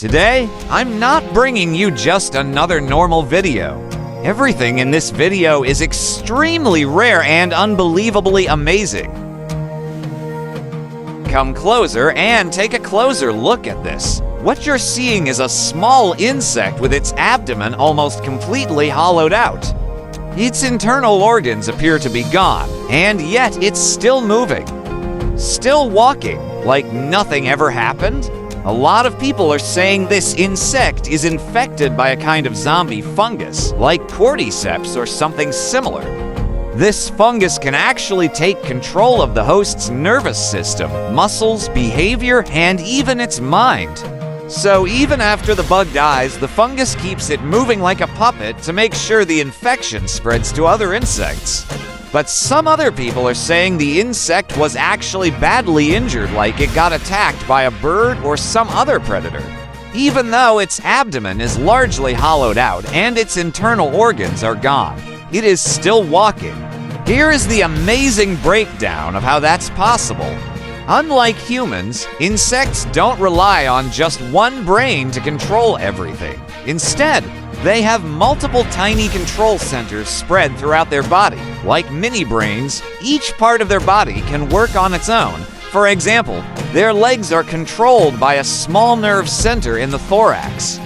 Today, I'm not bringing you just another normal video. Everything in this video is extremely rare and unbelievably amazing. Come closer and take a closer look at this. What you're seeing is a small insect with its abdomen almost completely hollowed out. Its internal organs appear to be gone, and yet it's still moving. Still walking, like nothing ever happened. A lot of people are saying this insect is infected by a kind of zombie fungus, like Cordyceps or something similar. This fungus can actually take control of the host's nervous system, muscles, behavior, and even its mind. So even after the bug dies, the fungus keeps it moving like a puppet to make sure the infection spreads to other insects. But some other people are saying the insect was actually badly injured, like it got attacked by a bird or some other predator. Even though its abdomen is largely hollowed out and its internal organs are gone, it is still walking. Here is the amazing breakdown of how that's possible. Unlike humans, insects don't rely on just one brain to control everything. Instead, they have multiple tiny control centers spread throughout their body. Like mini brains, each part of their body can work on its own. For example, their legs are controlled by a small nerve center in the thorax.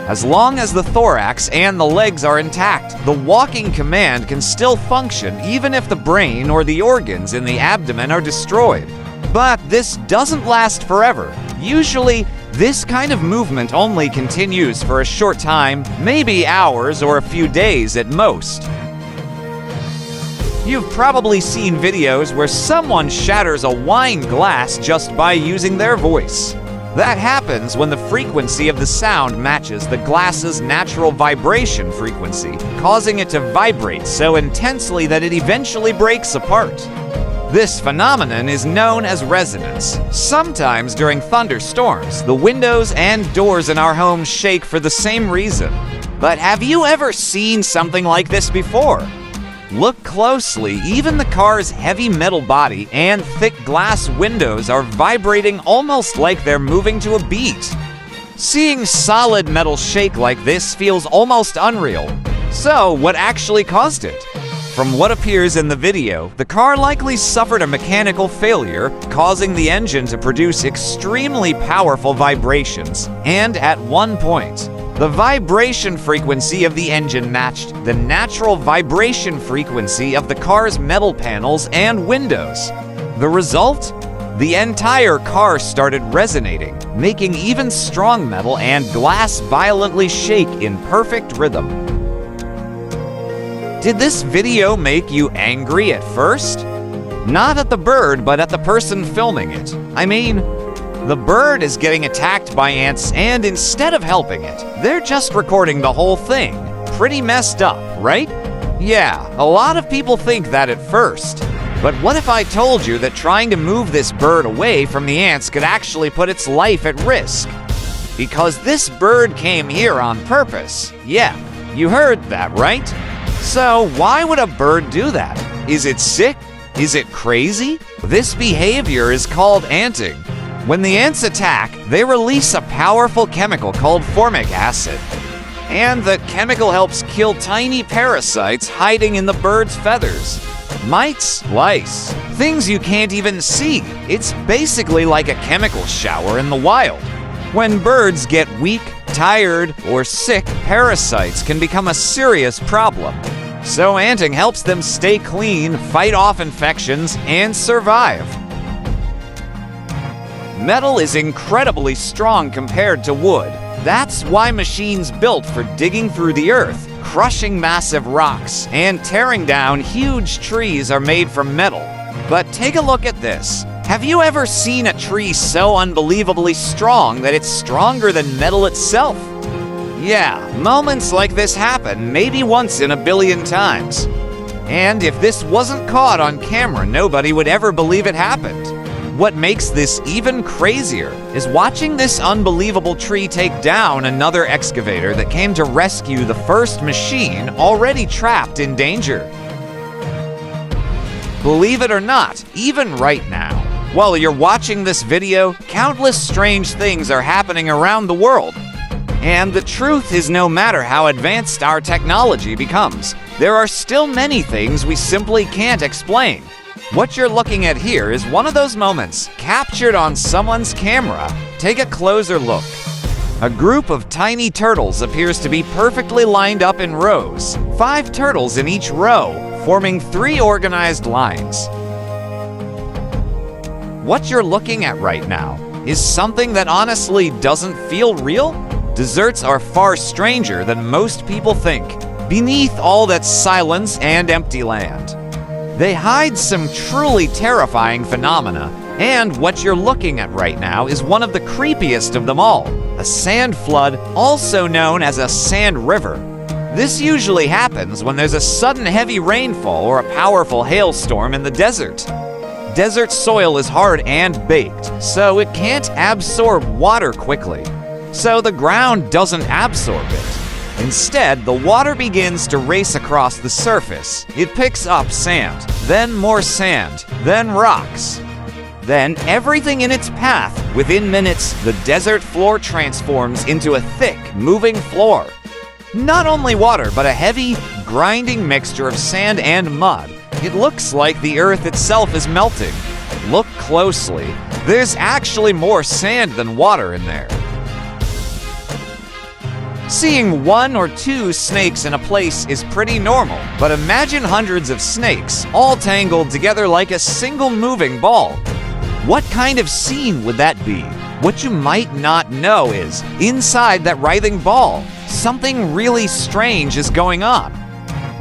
As long as the thorax and the legs are intact, the walking command can still function even if the brain or the organs in the abdomen are destroyed. But this doesn't last forever. Usually, this kind of movement only continues for a short time, maybe hours or a few days at most. You've probably seen videos where someone shatters a wine glass just by using their voice. That happens when the frequency of the sound matches the glass's natural vibration frequency, causing it to vibrate so intensely that it eventually breaks apart. This phenomenon is known as resonance. Sometimes during thunderstorms, the windows and doors in our homes shake for the same reason. But have you ever seen something like this before? Look closely, even the car's heavy metal body and thick glass windows are vibrating almost like they're moving to a beat. Seeing solid metal shake like this feels almost unreal. So, what actually caused it? From what appears in the video, the car likely suffered a mechanical failure, causing the engine to produce extremely powerful vibrations, and at one point, the vibration frequency of the engine matched the natural vibration frequency of the car's metal panels and windows. The result? The entire car started resonating, making even strong metal and glass violently shake in perfect rhythm. Did this video make you angry at first? Not at the bird, but at the person filming it. I mean, the bird is getting attacked by ants, and instead of helping it, they're just recording the whole thing. Pretty messed up, right? Yeah, a lot of people think that at first. But what if I told you that trying to move this bird away from the ants could actually put its life at risk? Because this bird came here on purpose. Yeah, you heard that, right? So why would a bird do that? Is it sick? Is it crazy? This behavior is called anting. When the ants attack, they release a powerful chemical called formic acid. And the chemical helps kill tiny parasites hiding in the bird's feathers. Mites, lice, things you can't even see. It's basically like a chemical shower in the wild. When birds get weak, tired, or sick, parasites can become a serious problem. So anting helps them stay clean, fight off infections, and survive. Metal is incredibly strong compared to wood. That's why machines built for digging through the earth, crushing massive rocks, and tearing down huge trees are made from metal. But take a look at this. Have you ever seen a tree so unbelievably strong that it's stronger than metal itself? Yeah, moments like this happen maybe once in a billion times. And if this wasn't caught on camera, nobody would ever believe it happened. What makes this even crazier is watching this unbelievable tree take down another excavator that came to rescue the first machine already trapped in danger. Believe it or not, even right now, While you're watching this video, countless strange things are happening around the world. And the truth is, no matter how advanced our technology becomes, there are still many things we simply can't explain. What you're looking at here is one of those moments captured on someone's camera. Take a closer look. A group of tiny turtles appears to be perfectly lined up in rows, 5 turtles in each row, forming 3 organized lines. What you're looking at right now is something that honestly doesn't feel real. Deserts are far stranger than most people think, beneath all that silence and empty land. They hide some truly terrifying phenomena, and what you're looking at right now is one of the creepiest of them all, a sand flood, also known as a sand river. This usually happens when there's a sudden heavy rainfall or a powerful hailstorm in the desert. Desert soil is hard and baked, so it can't absorb water quickly. So the ground doesn't absorb it. Instead, the water begins to race across the surface. It picks up sand, then more sand, then rocks. Then everything in its path. Within minutes, the desert floor transforms into a thick, moving floor. Not only water, but a heavy, grinding mixture of sand and mud. It looks like the earth itself is melting. Look closely. There's actually more sand than water in there. Seeing 1 or 2 snakes in a place is pretty normal, but imagine hundreds of snakes, all tangled together like a single moving ball. What kind of scene would that be? What you might not know is, inside that writhing ball, something really strange is going on.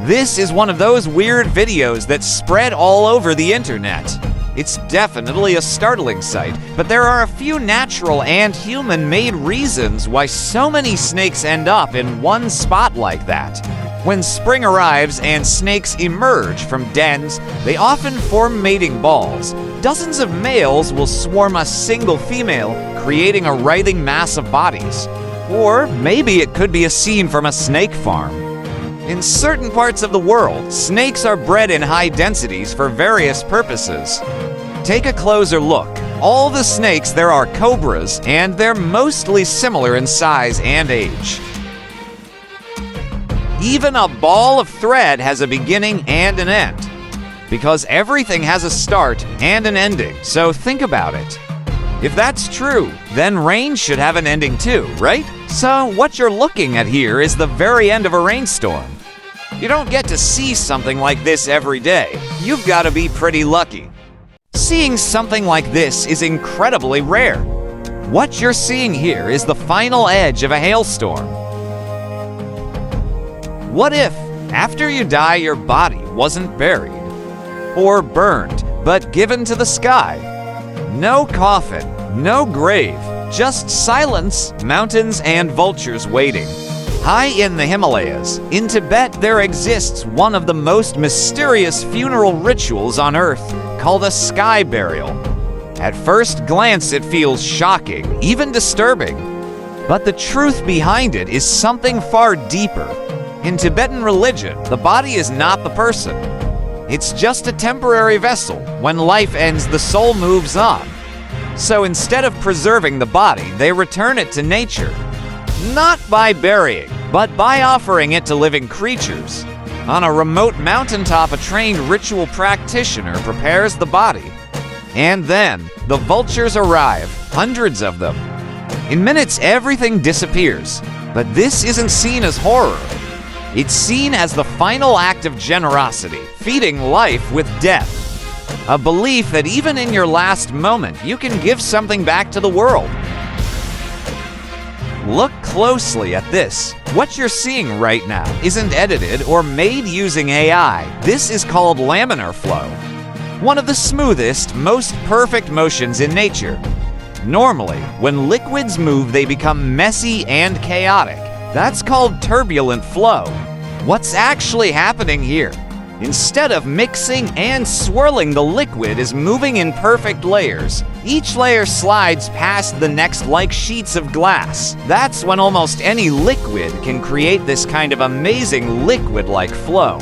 This is one of those weird videos that spread all over the internet. It's definitely a startling sight, but there are a few natural and human-made reasons why so many snakes end up in one spot like that. When spring arrives and snakes emerge from dens, they often form mating balls. Dozens of males will swarm a single female, creating a writhing mass of bodies. Or maybe it could be a scene from a snake farm. In certain parts of the world, snakes are bred in high densities for various purposes. Take a closer look. All the snakes there are cobras, and they're mostly similar in size and age. Even a ball of thread has a beginning and an end, because everything has a start and an ending, so think about it. If that's true, then rain should have an ending too, right? So what you're looking at here is the very end of a rainstorm. You don't get to see something like this every day. You've got to be pretty lucky. Seeing something like this is incredibly rare. What you're seeing here is the final edge of a hailstorm. What if, after you die, your body wasn't buried or burned, but given to the sky? No coffin, no grave, just silence, mountains, and vultures waiting. High in the Himalayas, in Tibet, there exists one of the most mysterious funeral rituals on Earth, called a sky burial. At first glance, it feels shocking, even disturbing. But the truth behind it is something far deeper. In Tibetan religion, the body is not the person. It's just a temporary vessel. When life ends, the soul moves on. So instead of preserving the body, they return it to nature. Not by burying, but by offering it to living creatures. On a remote mountaintop, a trained ritual practitioner prepares the body. And then, the vultures arrive, hundreds of them. In minutes, everything disappears. But this isn't seen as horror. It's seen as the final act of generosity, feeding life with death. A belief that even in your last moment, you can give something back to the world. Look closely at this. What you're seeing right now isn't edited or made using AI. This is called laminar flow, one of the smoothest, most perfect motions in nature. Normally, when liquids move, they become messy and chaotic. That's called turbulent flow. What's actually happening here? Instead of mixing and swirling, the liquid is moving in perfect layers. Each layer slides past the next like sheets of glass. That's when almost any liquid can create this kind of amazing liquid-like flow.